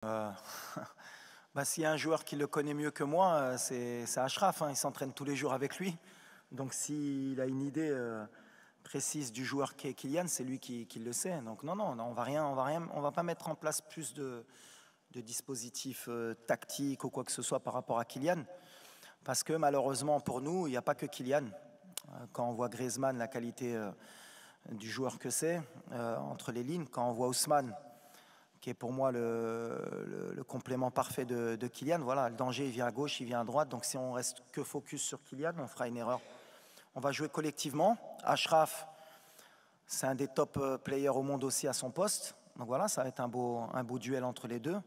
Euh, Bah, s'il y a un joueur qui le connaît mieux que moi, c'est Achraf, hein, il s'entraîne tous les jours avec lui. Donc s'il a une idée précise du joueur qui est Kylian, c'est lui qui le sait. Donc non, on va pas mettre en place plus de dispositifs tactiques ou quoi que ce soit par rapport à Kylian. Parce que malheureusement pour nous, il n'y a pas que Kylian. Quand on voit Griezmann, la qualité du joueur que c'est, entre les lignes, quand on voit Ousmane, qui est pour moi le complément parfait de Kylian. Voilà, le danger, il vient à gauche, il vient à droite. Donc si on reste que focus sur Kylian, on fera une erreur. On va jouer collectivement. Achraf, c'est un des top players au monde aussi à son poste. Donc voilà, ça va être un beau duel entre les deux.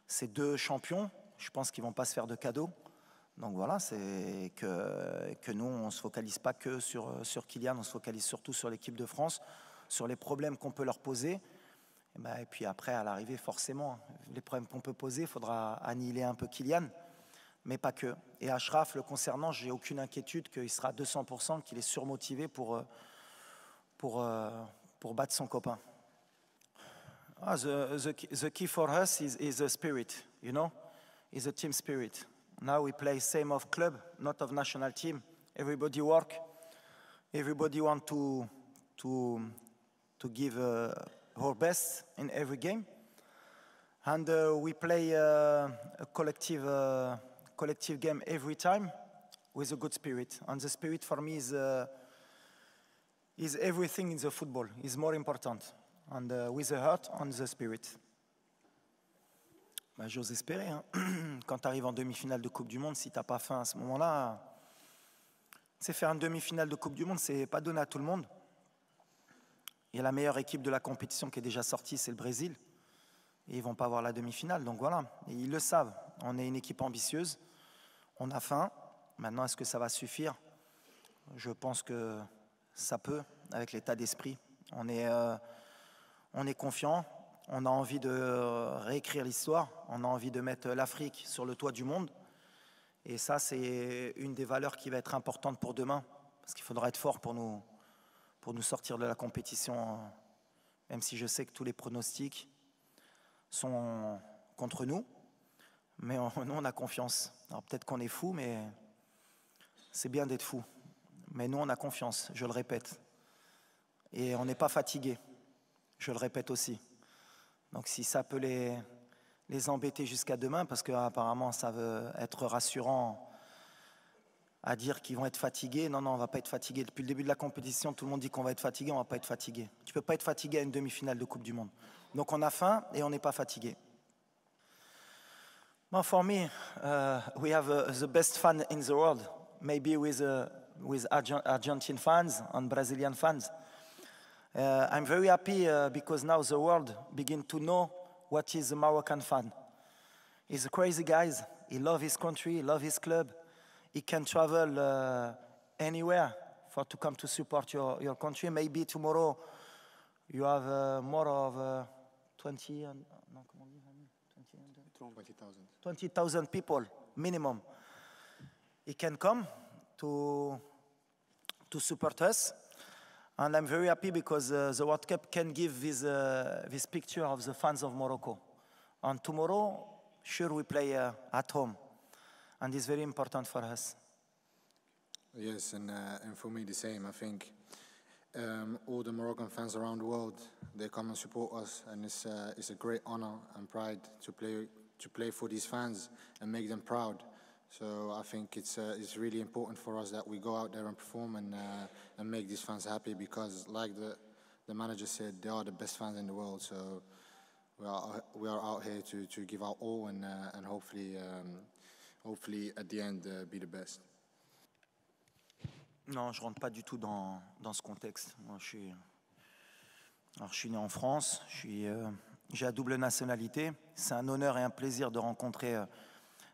Ces deux champions, je pense qu'ils ne vont pas se faire de cadeaux. Donc voilà, c'est que nous, on ne se focalise pas que sur Kylian, on se focalise surtout sur l'équipe de France, sur les problèmes qu'on peut leur poser. Et puis après, à l'arrivée, forcément, les problèmes qu'on peut poser, il faudra annihiler un peu Kylian, mais pas que. Et Achraf, le concernant, j'ai aucune inquiétude qu'il sera à 200%, qu'il est surmotivé pour battre son copain. The key for us is the spirit, you know, is the team spirit. Now we play same of club, not of national team. Everybody work, everybody want to give our best in every game, and we play a collective game every time with a good spirit. And the spirit for me is everything in the football. Is more important, and with the heart and the spirit. J'ose espérer. Hein. Quand tu arrives en demi-finale de Coupe du Monde, si tu n'as pas faim à ce moment-là, c'est faire une demi-finale de Coupe du Monde, c'est pas donné à tout le monde. Et la meilleure équipe de la compétition qui est déjà sortie, c'est le Brésil. Et ils ne vont pas avoir la demi-finale. Donc voilà, et ils le savent. On est une équipe ambitieuse. On a faim. Maintenant, est-ce que ça va suffire? Je pense que ça peut, avec l'état d'esprit. On est confiant. On a envie de réécrire l'histoire. On a envie de mettre l'Afrique sur le toit du monde. Et ça, c'est une des valeurs qui va être importante pour demain. Parce qu'il faudra être fort pour nous sortir de la compétition, même si je sais que tous les pronostics sont contre nous, mais nous on a confiance. Alors peut-être qu'on est fou, mais c'est bien d'être fou. Mais nous on a confiance, je le répète. Et on n'est pas fatigué, je le répète aussi. Donc si ça peut les embêter jusqu'à demain, parce qu'apparemment ça veut être rassurant à dire qu'ils vont être fatigués. Non, on ne va pas être fatigué. Depuis le début de la compétition, tout le monde dit qu'on va être fatigué, on ne va pas être fatigué. Tu ne peux pas être fatigué à une demi-finale de Coupe du Monde. Donc on a faim et on n'est pas fatigué. Well, for me, we have the best fan in the world, maybe with Argentine fans and Brazilian fans. I'm very happy because now the world begin to know what is a Moroccan fan. He's a crazy guy. He loves his country, he loves his club. He can travel anywhere to come to support your country. Maybe tomorrow you have more of 20,000 people minimum. He can come to support us. And I'm very happy because the World Cup can give this picture of the fans of Morocco. And tomorrow, sure, we play at home. And it's very important for us. Yes, and for me the same. I think all the Moroccan fans around the world, they come and support us, and it's a great honor and pride to play for these fans and make them proud. So I think it's really important for us that we go out there and perform and make these fans happy, because like the manager said, they are the best fans in the world. So we are out here to give our all and hopefully at the end be the best. Non, je ne rentre pas du tout dans ce contexte. Moi, je suis né en France, j'ai la double nationalité. C'est un honneur et un plaisir de rencontrer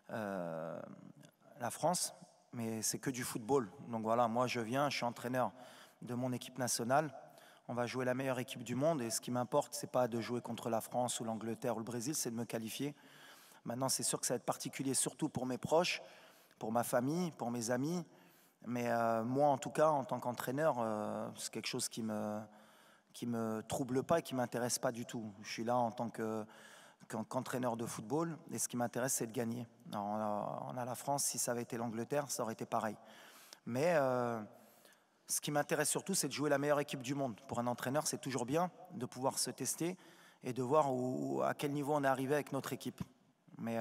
la France, mais c'est que du football. Donc voilà, moi je suis entraîneur de mon équipe nationale. On va jouer la meilleure équipe du monde, et ce qui m'importe, c'est pas de jouer contre la France ou l'Angleterre ou le Brésil, c'est de me qualifier. Maintenant, c'est sûr que ça va être particulier, surtout pour mes proches, pour ma famille, pour mes amis. Mais moi, en tout cas, en tant qu'entraîneur, c'est quelque chose qui me trouble pas et qui m'intéresse pas du tout. Je suis là en tant que qu'entraîneur de football. Et ce qui m'intéresse, c'est de gagner. Alors, on a la France, si ça avait été l'Angleterre, ça aurait été pareil. Mais ce qui m'intéresse surtout, c'est de jouer la meilleure équipe du monde. Pour un entraîneur, c'est toujours bien de pouvoir se tester et de voir à quel niveau on est arrivé avec notre équipe. Mais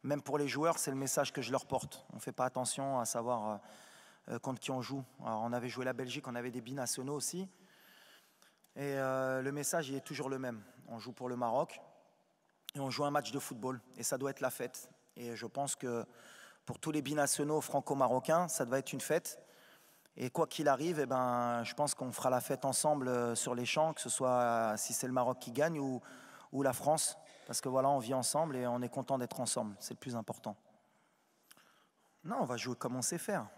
même pour les joueurs, c'est le message que je leur porte. On ne fait pas attention à savoir contre qui on joue. Alors, on avait joué la Belgique, on avait des binationaux aussi. Et le message, il est toujours le même. On joue pour le Maroc et on joue un match de football. Et ça doit être la fête. Et je pense que pour tous les binationaux franco-marocains, ça doit être une fête. Et quoi qu'il arrive, eh ben, je pense qu'on fera la fête ensemble sur les champs, que ce soit si c'est le Maroc qui gagne ou la France. Parce que voilà, on vit ensemble et on est content d'être ensemble. C'est le plus important. Non, on va jouer comme on sait faire.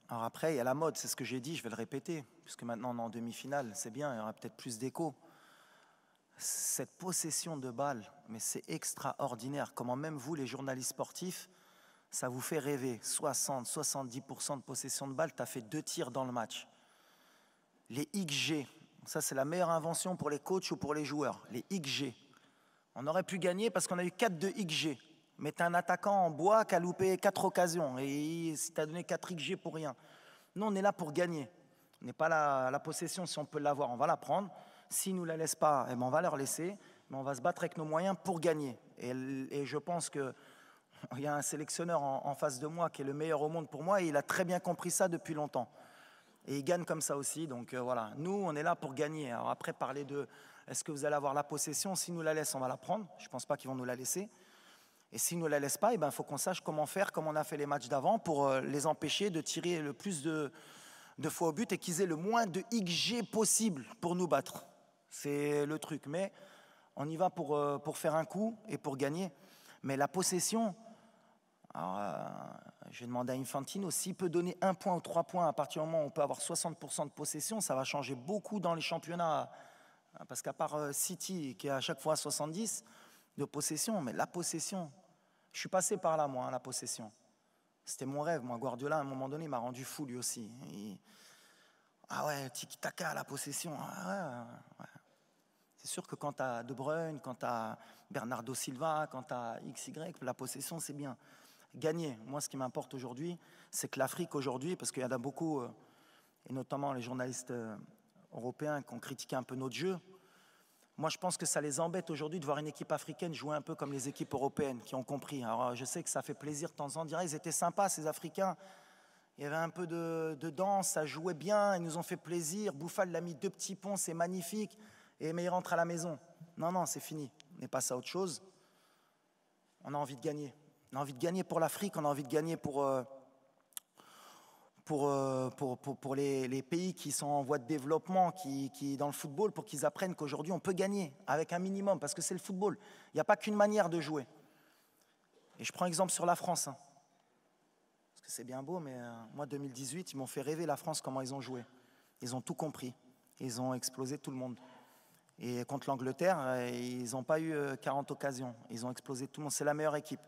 Alors après, il y a la mode, c'est ce que j'ai dit, je vais le répéter. Puisque maintenant on est en demi-finale, c'est bien, il y aura peut-être plus d'écho. Cette possession de balle, mais c'est extraordinaire. Comment même vous, les journalistes sportifs, ça vous fait rêver. 60-70% de possession de balle, tu as fait 2 tirs dans le match. Les XG, ça c'est la meilleure invention pour les coachs ou pour les joueurs. Les XG. On aurait pu gagner parce qu'on a eu 4 de XG. Mais tu as un attaquant en bois qui a loupé 4 occasions. Et tu as donné 4 XG pour rien. Nous, on est là pour gagner. On n'est pas là, la possession, si on peut l'avoir, on va la prendre. S'ils ne nous la laissent pas, eh ben on va leur laisser. Mais on va se battre avec nos moyens pour gagner. Et je pense que il y a un sélectionneur en face de moi qui est le meilleur au monde pour moi et il a très bien compris ça depuis longtemps. Et il gagne comme ça aussi. Donc voilà, nous, on est là pour gagner. Alors après, parler de est-ce que vous allez avoir la possession? S'ils nous la laissent, on va la prendre. Je ne pense pas qu'ils vont nous la laisser. Et s'ils ne nous la laissent pas, il faut qu'on sache comment faire, comme on a fait les matchs d'avant, pour les empêcher de tirer le plus de fois au but et qu'ils aient le moins de XG possible pour nous battre. C'est le truc. Mais on y va pour faire un coup et pour gagner. Mais la possession... Alors, je vais demander à Infantino, s'il peut donner 1 point ou 3 points à partir du moment où on peut avoir 60% de possession, ça va changer beaucoup dans les championnats. Parce qu'à part City, qui est à chaque fois à 70 de possession, mais la possession, je suis passé par là, moi, la possession. C'était mon rêve, moi. Guardiola, à un moment donné, m'a rendu fou, lui aussi. Ah ouais, tiki-taka, la possession. Ah ouais. C'est sûr que quand tu as De Bruyne, quand tu as Bernardo Silva, quand tu as XY, la possession, c'est bien. Gagner. Moi, ce qui m'importe aujourd'hui, c'est que l'Afrique aujourd'hui, parce qu'il y en a beaucoup, et notamment les journalistes européens qui ont critiqué un peu notre jeu, moi, je pense que ça les embête aujourd'hui de voir une équipe africaine jouer un peu comme les équipes européennes qui ont compris. Alors, je sais que ça fait plaisir de temps en temps de dire ils étaient sympas, ces Africains. Il y avait un peu de danse, ça jouait bien, ils nous ont fait plaisir. Bouffal l'a mis 2 petits ponts, c'est magnifique. Mais il rentre à la maison. Non, c'est fini. On est passé à autre chose. On a envie de gagner. On a envie de gagner pour l'Afrique, on a envie de gagner pour les pays qui sont en voie de développement, qui dans le football, pour qu'ils apprennent qu'aujourd'hui on peut gagner avec un minimum, parce que c'est le football. Il n'y a pas qu'une manière de jouer. Et je prends exemple sur la France. Parce que c'est bien beau, mais moi 2018, ils m'ont fait rêver la France, comment ils ont joué. Ils ont tout compris. Ils ont explosé tout le monde. Et contre l'Angleterre, ils n'ont pas eu 40 occasions. Ils ont explosé tout le monde. C'est la meilleure équipe.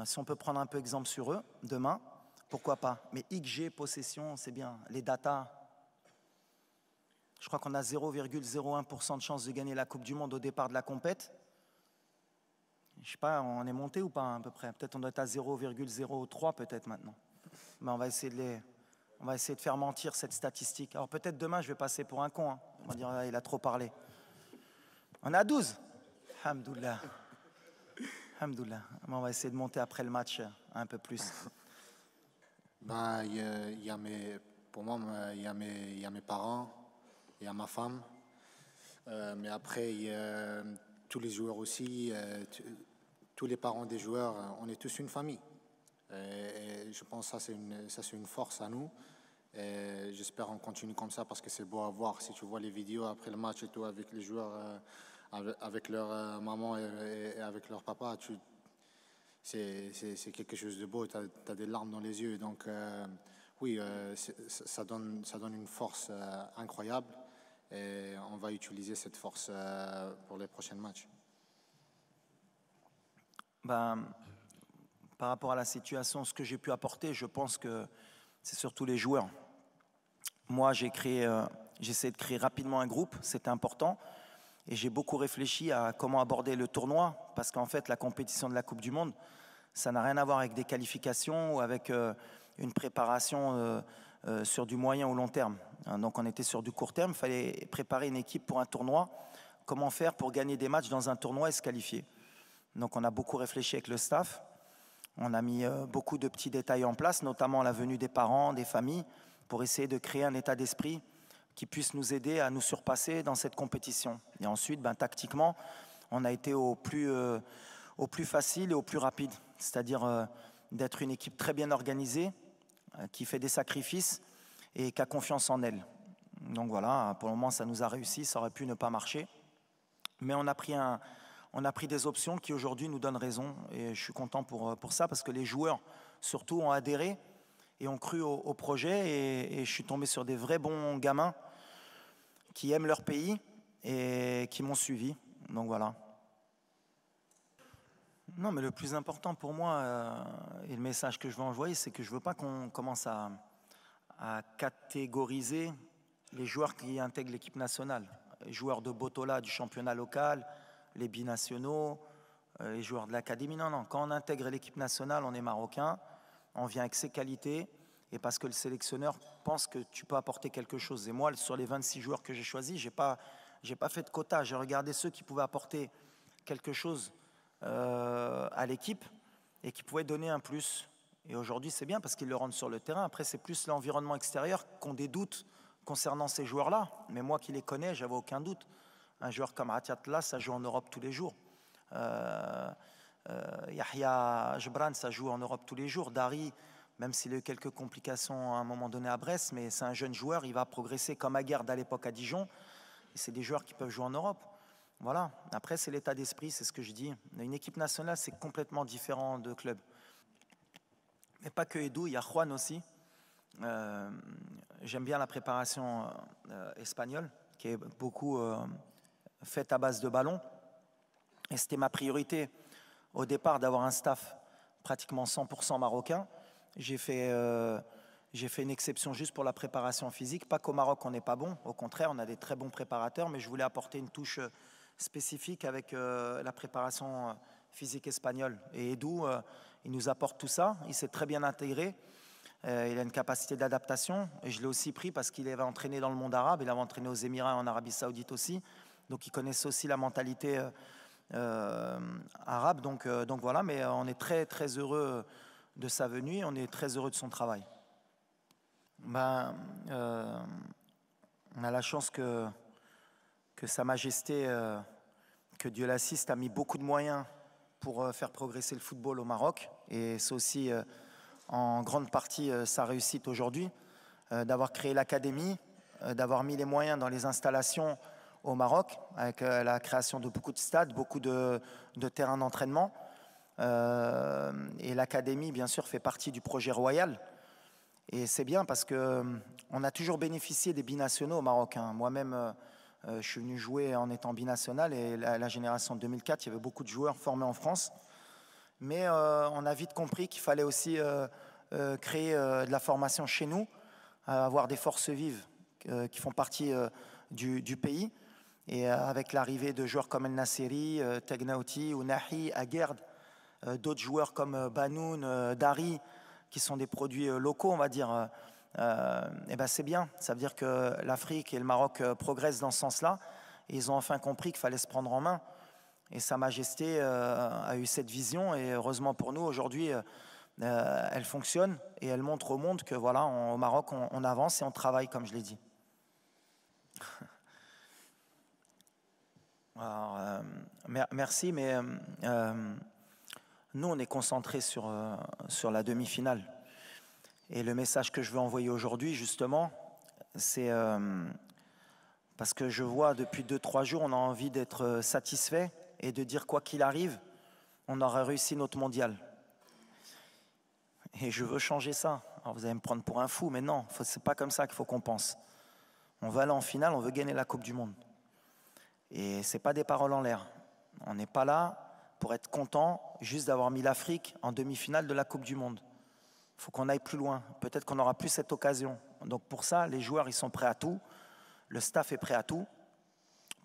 Si on peut prendre un peu exemple sur eux, demain, pourquoi pas. Mais XG, possession, c'est bien. Les datas, je crois qu'on a 0,01% de chance de gagner la Coupe du Monde au départ de la compète. Je ne sais pas, on est monté ou pas à peu près. Peut-être on doit être à 0,03 peut-être maintenant. Mais on va essayer de faire mentir cette statistique. Alors peut-être demain, je vais passer pour un con. On va dire, il a trop parlé. On est à 12. Alhamdoulilah. Alhamdoulilah. On va essayer de monter après le match un peu plus. Pour moi, il y a mes parents, il y a ma femme. Mais après, il y a tous les joueurs aussi, tous les parents des joueurs. On est tous une famille. Et je pense que ça, c'est une force à nous. Et j'espère qu'on continue comme ça parce que c'est beau à voir. Si tu vois les vidéos après le match et tout avec les joueurs, avec leur maman et avec leur papa, c'est quelque chose de beau. Tu as des larmes dans les yeux. Donc oui, ça donne une force incroyable. Et on va utiliser cette force pour les prochains matchs. Par rapport à la situation, ce que j'ai pu apporter, je pense que c'est surtout les joueurs. Moi, j'ai essayé de créer rapidement un groupe, c'était important. Et j'ai beaucoup réfléchi à comment aborder le tournoi, parce qu'en fait, la compétition de la Coupe du Monde, ça n'a rien à voir avec des qualifications ou avec une préparation sur du moyen ou long terme. Donc on était sur du court terme, il fallait préparer une équipe pour un tournoi. Comment faire pour gagner des matchs dans un tournoi et se qualifier? Donc on a beaucoup réfléchi avec le staff. On a mis beaucoup de petits détails en place, notamment la venue des parents, des familles, pour essayer de créer un état d'esprit qui puisse nous aider à nous surpasser dans cette compétition. Et ensuite, tactiquement, on a été au plus facile et au plus rapide, c'est-à-dire d'être une équipe très bien organisée, qui fait des sacrifices et qui a confiance en elle. Donc voilà, pour le moment, ça nous a réussi, ça aurait pu ne pas marcher. Mais on a pris des options qui aujourd'hui nous donnent raison, et je suis content pour ça, parce que les joueurs, surtout, ont adhéré et ont cru au projet, et je suis tombé sur des vrais bons gamins qui aiment leur pays et qui m'ont suivi. Donc voilà. Non, mais le plus important pour moi, et le message que je veux envoyer, c'est que je ne veux pas qu'on commence à catégoriser les joueurs qui intègrent l'équipe nationale. Les joueurs de Botola du championnat local, les binationaux, les joueurs de l'académie. Non, quand on intègre l'équipe nationale, on est marocain, on vient avec ses qualités, et parce que le sélectionneur pense que tu peux apporter quelque chose. Et moi, sur les 26 joueurs que j'ai choisis, j'ai pas fait de quota. J'ai regardé ceux qui pouvaient apporter quelque chose à l'équipe et qui pouvaient donner un plus. Et aujourd'hui, c'est bien parce qu'ils le rendent sur le terrain. Après, c'est plus l'environnement extérieur qu'on des doutes concernant ces joueurs-là. Mais moi qui les connais, j'avais aucun doute. Un joueur comme Atiatla, ça joue en Europe tous les jours. Yahya Jebran, ça joue en Europe tous les jours. Dari, même s'il a eu quelques complications à un moment donné à Brest, mais c'est un jeune joueur, il va progresser comme Aguerd à l'époque à Dijon. Et c'est des joueurs qui peuvent jouer en Europe. Voilà. Après, c'est l'état d'esprit, c'est ce que je dis. Une équipe nationale, c'est complètement différent de club. Mais pas que Edu, il y a Juan aussi. J'aime bien la préparation espagnole, qui est beaucoup faite à base de ballon. Et c'était ma priorité au départ d'avoir un staff pratiquement 100% marocain. J'ai fait une exception juste pour la préparation physique. Pas qu'au Maroc on n'est pas bon, au contraire on a des très bons préparateurs, mais je voulais apporter une touche spécifique avec la préparation physique espagnole. Et Edu, il nous apporte tout ça, il s'est très bien intégré, il a une capacité d'adaptation, et je l'ai aussi pris parce qu'il avait entraîné dans le monde arabe, il avait entraîné aux Émirats et en Arabie Saoudite aussi, donc il connaissait aussi la mentalité arabe, donc voilà, mais on est très très heureux de sa venue, on est très heureux de son travail. On a la chance que Sa Majesté, que Dieu l'assiste, a mis beaucoup de moyens pour faire progresser le football au Maroc, et c'est aussi en grande partie sa réussite aujourd'hui, d'avoir créé l'académie, d'avoir mis les moyens dans les installations au Maroc, avec la création de beaucoup de stades, beaucoup de terrains d'entraînement. Et l'académie, bien sûr, fait partie du projet royal. Et c'est bien parce qu'on a toujours bénéficié des binationaux au Maroc. Moi-même, je suis venu jouer en étant binational, et la génération de 2004, il y avait beaucoup de joueurs formés en France. Mais on a vite compris qu'il fallait aussi créer de la formation chez nous, avoir des forces vives qui font partie du pays. Et avec l'arrivée de joueurs comme El Nasseri, Tegnaouti, Ounahi, Aguerd, d'autres joueurs comme Banoun, Dari, qui sont des produits locaux, on va dire, et c'est bien. Ça veut dire que l'Afrique et le Maroc progressent dans ce sens-là. Et ils ont enfin compris qu'il fallait se prendre en main. Et Sa Majesté a eu cette vision, et heureusement pour nous, aujourd'hui, elle fonctionne, et elle montre au monde que voilà, au Maroc, on avance et on travaille, comme je l'ai dit. Alors, merci, mais nous, on est concentrés sur la demi-finale. Et le message que je veux envoyer aujourd'hui, justement, c'est parce que je vois depuis 2-3 jours, on a envie d'être satisfait et de dire quoi qu'il arrive, on aura réussi notre mondial. Et je veux changer ça. Alors vous allez me prendre pour un fou, mais non, c'est pas comme ça qu'il faut qu'on pense. On veut aller en finale, on veut gagner la Coupe du Monde. Et c'est pas des paroles en l'air. On n'est pas là pour être content juste d'avoir mis l'Afrique en demi-finale de la Coupe du Monde. Il faut qu'on aille plus loin. Peut-être qu'on n'aura plus cette occasion. Donc pour ça, les joueurs, ils sont prêts à tout. Le staff est prêt à tout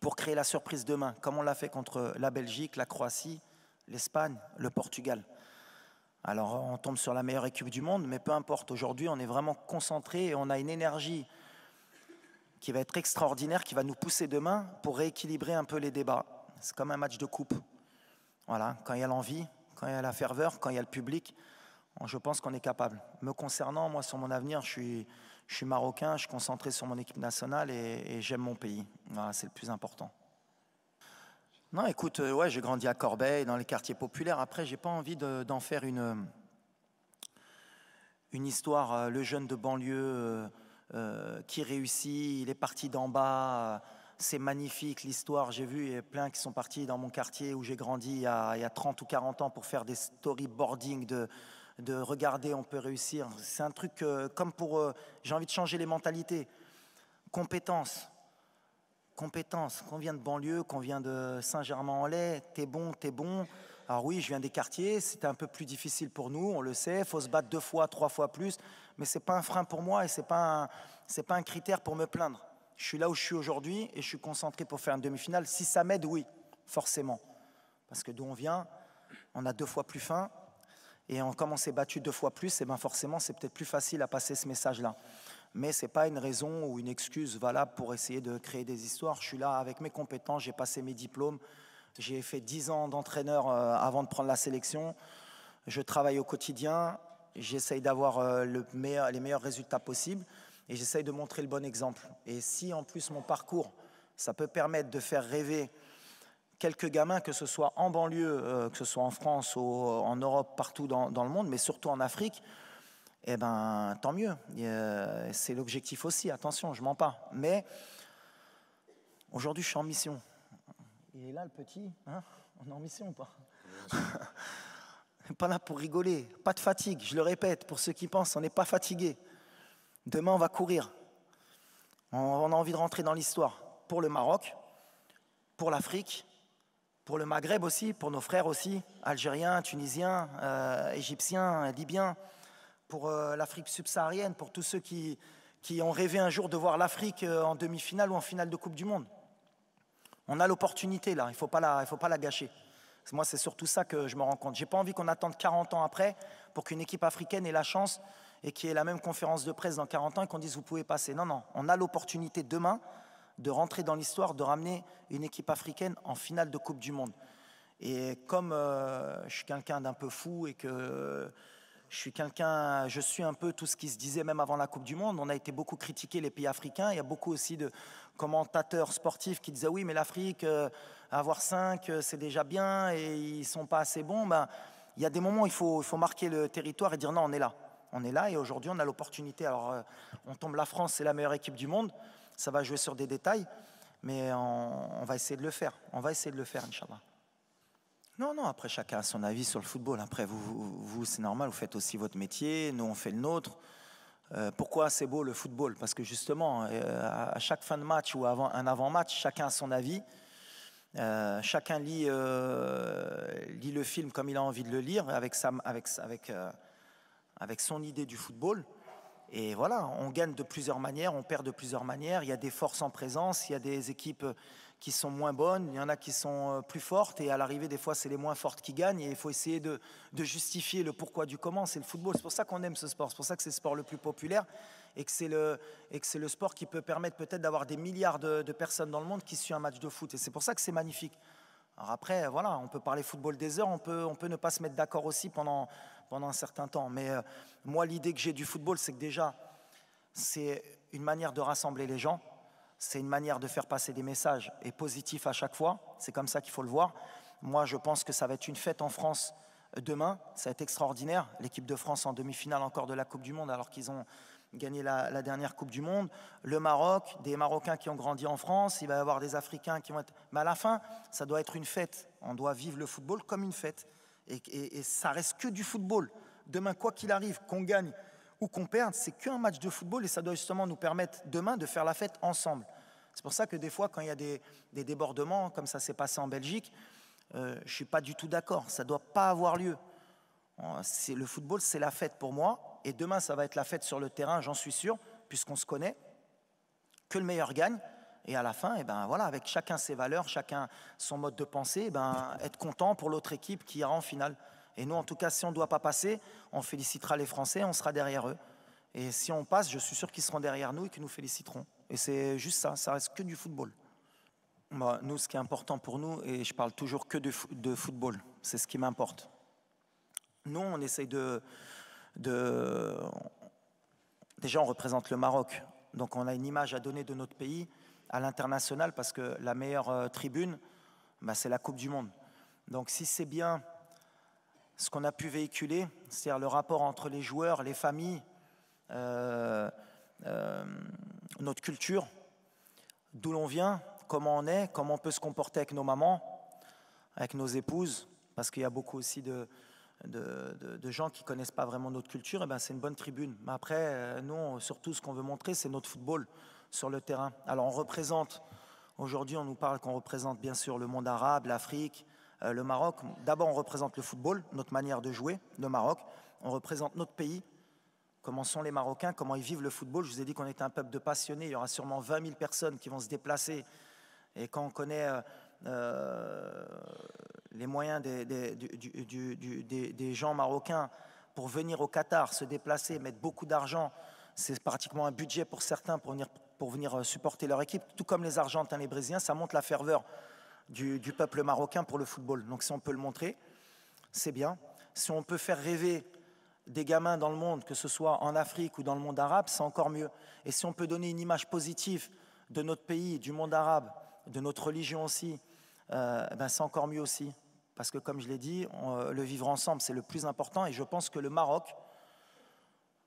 pour créer la surprise demain, comme on l'a fait contre la Belgique, la Croatie, l'Espagne, le Portugal. Alors on tombe sur la meilleure équipe du monde, mais peu importe, aujourd'hui on est vraiment concentré et on a une énergie qui va être extraordinaire, qui va nous pousser demain pour rééquilibrer un peu les débats. C'est comme un match de coupe. Voilà, quand il y a l'envie, quand il y a la ferveur, quand il y a le public, je pense qu'on est capable. Me concernant, moi sur mon avenir, je suis marocain, je suis concentré sur mon équipe nationale et j'aime mon pays. Voilà, c'est le plus important. Non, écoute, ouais, j'ai grandi à Corbeil, dans les quartiers populaires. Après, j'ai pas envie d'en faire une histoire, le jeune de banlieue qui réussit, il est parti d'en bas, c'est magnifique l'histoire. J'ai vu, il y a plein qui sont partis dans mon quartier où j'ai grandi il y a 30 ou 40 ans pour faire des storyboarding de regarder, on peut réussir. C'est un truc comme pour, j'ai envie de changer les mentalités. Compétences, qu'on vient de banlieue, qu'on vient de Saint-Germain-en-Laye, t'es bon. Alors oui, je viens des quartiers, c'était un peu plus difficile pour nous, on le sait, il faut se battre 2 fois, 3 fois plus, mais ce n'est pas un frein pour moi et ce n'est pas un critère pour me plaindre. Je suis là où je suis aujourd'hui et je suis concentré pour faire une demi-finale. Si ça m'aide, oui, forcément. Parce que d'où on vient, on a 2 fois plus faim et comme on s'est battu 2 fois plus, et ben forcément c'est peut-être plus facile à passer ce message-là. Mais ce n'est pas une raison ou une excuse valable pour essayer de créer des histoires. Je suis là avec mes compétences, j'ai passé mes diplômes, j'ai fait 10 ans d'entraîneur avant de prendre la sélection. Je travaille au quotidien, j'essaye d'avoir les meilleurs résultats possibles et j'essaye de montrer le bon exemple. Et si en plus mon parcours, ça peut permettre de faire rêver quelques gamins, que ce soit en banlieue, que ce soit en France ou en Europe, partout dans le monde, mais surtout en Afrique, eh ben, tant mieux. C'est l'objectif aussi, attention, je ne mens pas. Mais aujourd'hui, je suis en mission. Il est là, le petit, hein? On est en mission ou pas? Pas là pour rigoler, pas de fatigue, je le répète, pour ceux qui pensent, on n'est pas fatigué. Demain, on va courir. On a envie de rentrer dans l'histoire pour le Maroc, pour l'Afrique, pour le Maghreb aussi, pour nos frères aussi, Algériens, Tunisiens, Égyptiens, Libyens, pour l'Afrique subsaharienne, pour tous ceux qui ont rêvé un jour de voir l'Afrique en demi-finale ou en finale de Coupe du Monde. On a l'opportunité là, il ne faut pas la gâcher. Moi, c'est surtout ça que je me rends compte. Je n'ai pas envie qu'on attende 40 ans après pour qu'une équipe africaine ait la chance et qu'il y ait la même conférence de presse dans 40 ans et qu'on dise vous pouvez passer. Non, on a l'opportunité demain de rentrer dans l'histoire, de ramener une équipe africaine en finale de Coupe du Monde. Et comme je suis quelqu'un d'un peu fou et que je suis un peu tout ce qui se disait même avant la Coupe du Monde. On a été beaucoup critiqué, les pays africains. Il y a beaucoup aussi de commentateurs sportifs qui disaient oui, mais l'Afrique, avoir 5, c'est déjà bien et ils ne sont pas assez bons. Ben, il y a des moments où il faut marquer le territoire et dire non, on est là. On est là et aujourd'hui, on a l'opportunité. Alors, on tombe, la France, c'est la meilleure équipe du monde. Ça va jouer sur des détails, mais on va essayer de le faire. On va essayer de le faire, Inch'Allah. Non, après chacun a son avis sur le football. Après, vous c'est normal, vous faites aussi votre métier, nous on fait le nôtre. Pourquoi c'est beau le football? Parce que justement, à chaque fin de match ou un avant-match, chacun a son avis. Chacun lit le film comme il a envie de le lire, avec son idée du football. Et voilà, on gagne de plusieurs manières, on perd de plusieurs manières. Il y a des forces en présence, il y a des équipes qui sont moins bonnes, il y en a qui sont plus fortes, et à l'arrivée, des fois, c'est les moins fortes qui gagnent, et il faut essayer de justifier le pourquoi du comment. C'est le football, c'est pour ça qu'on aime ce sport, c'est pour ça que c'est le sport le plus populaire, et que c'est le sport qui peut permettre peut-être d'avoir des milliards de personnes dans le monde qui suivent un match de foot, et c'est pour ça que c'est magnifique. Alors après, voilà, on peut parler football des heures, on peut ne pas se mettre d'accord aussi pendant un certain temps, mais moi, l'idée que j'ai du football, c'est que déjà, c'est une manière de rassembler les gens. C'est une manière de faire passer des messages et positifs à chaque fois. C'est comme ça qu'il faut le voir. Moi, je pense que ça va être une fête en France demain. Ça va être extraordinaire. L'équipe de France en demi-finale encore de la Coupe du Monde alors qu'ils ont gagné la dernière Coupe du Monde. Le Maroc, des Marocains qui ont grandi en France. Il va y avoir des Africains qui vont être... Mais à la fin, ça doit être une fête. On doit vivre le football comme une fête. Et ça reste que du football. Demain, quoi qu'il arrive, qu'on gagne ou qu'on perde, c'est qu'un match de football et ça doit justement nous permettre demain de faire la fête ensemble. C'est pour ça que des fois, quand il y a des débordements, comme ça s'est passé en Belgique, je ne suis pas du tout d'accord. Ça ne doit pas avoir lieu. Le football, c'est la fête pour moi. Et demain, ça va être la fête sur le terrain, j'en suis sûr, puisqu'on se connaît. Que le meilleur gagne. Et à la fin, voilà, avec chacun ses valeurs, chacun son mode de pensée, être content pour l'autre équipe qui ira en finale. Et nous, en tout cas, si on ne doit pas passer, on félicitera les Français, on sera derrière eux. Et si on passe, je suis sûr qu'ils seront derrière nous et qu'ils nous féliciteront. Et c'est juste ça reste que du football. Nous, ce qui est important pour nous, et je parle toujours que de football, c'est ce qui m'importe. Nous, on essaye Déjà, on représente le Maroc, donc on a une image à donner de notre pays à l'international parce que la meilleure tribune, c'est la Coupe du Monde. Donc si c'est bien ce qu'on a pu véhiculer, c'est-à-dire le rapport entre les joueurs, les familles, notre culture, d'où l'on vient, comment on est, comment on peut se comporter avec nos mamans, avec nos épouses, parce qu'il y a beaucoup aussi de gens qui ne connaissent pas vraiment notre culture, c'est une bonne tribune. Mais après, nous, surtout, ce qu'on veut montrer, c'est notre football sur le terrain. Alors, on représente, aujourd'hui, on nous parle qu'on représente bien sûr le monde arabe, l'Afrique, le Maroc. D'abord, on représente le football, notre manière de jouer, le Maroc. On représente notre pays, comment sont les Marocains, comment ils vivent le football. Je vous ai dit qu'on était un peuple de passionnés. Il y aura sûrement 20 000 personnes qui vont se déplacer. Et quand on connaît les moyens des gens marocains pour venir au Qatar, se déplacer, mettre beaucoup d'argent, c'est pratiquement un budget pour certains pour venir supporter leur équipe, tout comme les Argentins, les Brésiliens, ça montre la ferveur du peuple marocain pour le football. Donc si on peut le montrer, c'est bien. Si on peut faire rêver des gamins dans le monde, que ce soit en Afrique ou dans le monde arabe, c'est encore mieux. Et si on peut donner une image positive de notre pays, du monde arabe, de notre religion aussi, c'est encore mieux aussi. Parce que comme je l'ai dit, le vivre ensemble, c'est le plus important. Et je pense que le Maroc,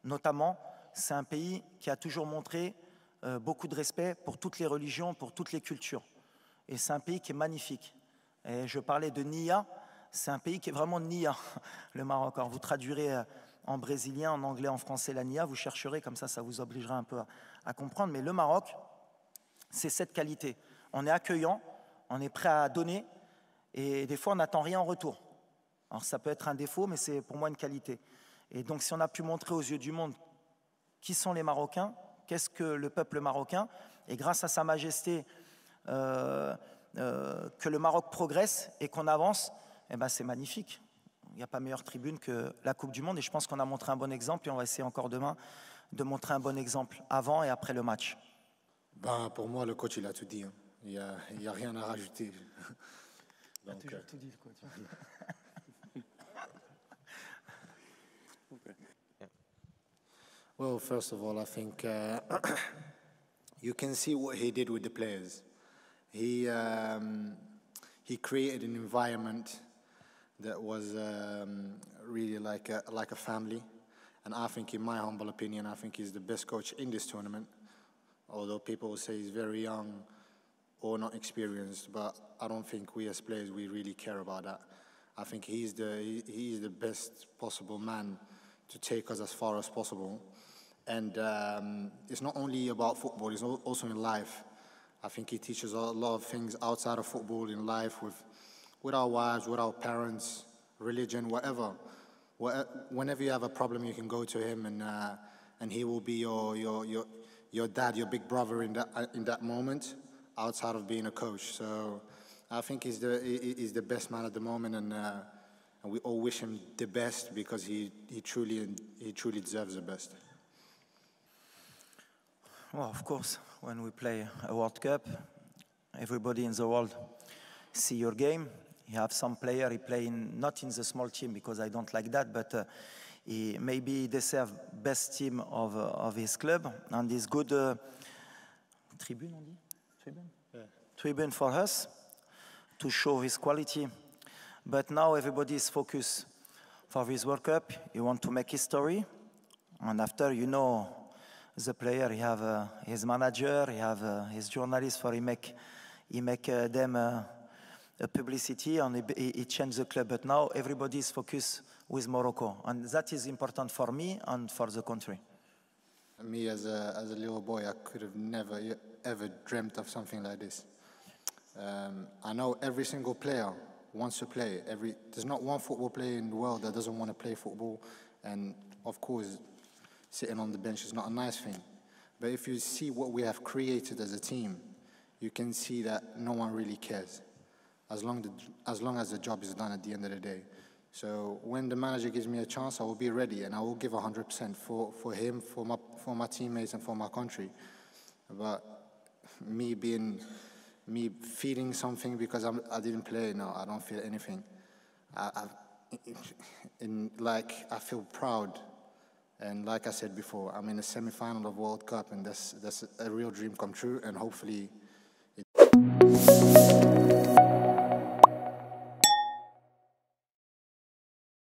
notamment, c'est un pays qui a toujours montré beaucoup de respect pour toutes les religions, pour toutes les cultures. Et c'est un pays qui est magnifique. Et je parlais de Nia, c'est un pays qui est vraiment Nia, le Maroc. Alors vous traduirez en brésilien, en anglais, en français la Nia, vous chercherez, comme ça vous obligera un peu à comprendre. Mais le Maroc, c'est cette qualité. On est accueillant, on est prêt à donner, et des fois on n'attend rien en retour. Alors ça peut être un défaut, mais c'est pour moi une qualité. Et donc si on a pu montrer aux yeux du monde qui sont les Marocains, qu'est-ce que le peuple marocain, et grâce à Sa Majesté, que le Maroc progresse et qu'on avance, c'est magnifique. Il n'y a pas meilleure tribune que la Coupe du Monde, et je pense qu'on a montré un bon exemple, et on va essayer encore demain de montrer un bon exemple avant et après le match. Pour moi, le coach, il a tout dit. Hein. Il y a rien à rajouter. Donc, toujours tout dit, le coach. Well, first of all, I think you can see what he did with the players. He created an environment that was really like a family. And I think, in my humble opinion, I think he's the best coach in this tournament. Although people will say he's very young or not experienced, but I don't think we as players, we really care about that. I think he is the best possible man to take us as far as possible. And it's not only about football, it's also in life. I think he teaches a lot of things outside of football, in life, with our wives, with our parents, religion, whatever. Whenever you have a problem, you can go to him, and he will be your dad, your big brother in that moment, outside of being a coach. So I think he's the best man at the moment, and we all wish him the best because he truly deserves the best. Well, of course, when we play a World Cup, everybody in the world see your game. You have some player, he play not in the small team because I don't like that, but maybe they serve best team of his club, and he's good tribune, on dit? Tribune? Yeah. Tribune for us to show his quality. But now everybody is focused for this World Cup. You want to make history, and after, the player, he have his manager, he have his journalist, for he make them a publicity, and he change the club. But now everybody is focused with Morocco, and that is important for me and for the country. Me as a little boy, I could have never ever dreamt of something like this. I know every single player wants to play. There's not one football player in the world that doesn't want to play football, and of course, sitting on the bench is not a nice thing. But if you see what we have created as a team, you can see that no one really cares, as long as the job is done at the end of the day. So when the manager gives me a chance, I will be ready and I will give 100% for him, for my teammates and for my country. But me feeling something because I didn't play, no, I don't feel anything. I feel proud. And like I said before, I'm in a semi-final of World Cup, and that's a real dream come true, and hopefully it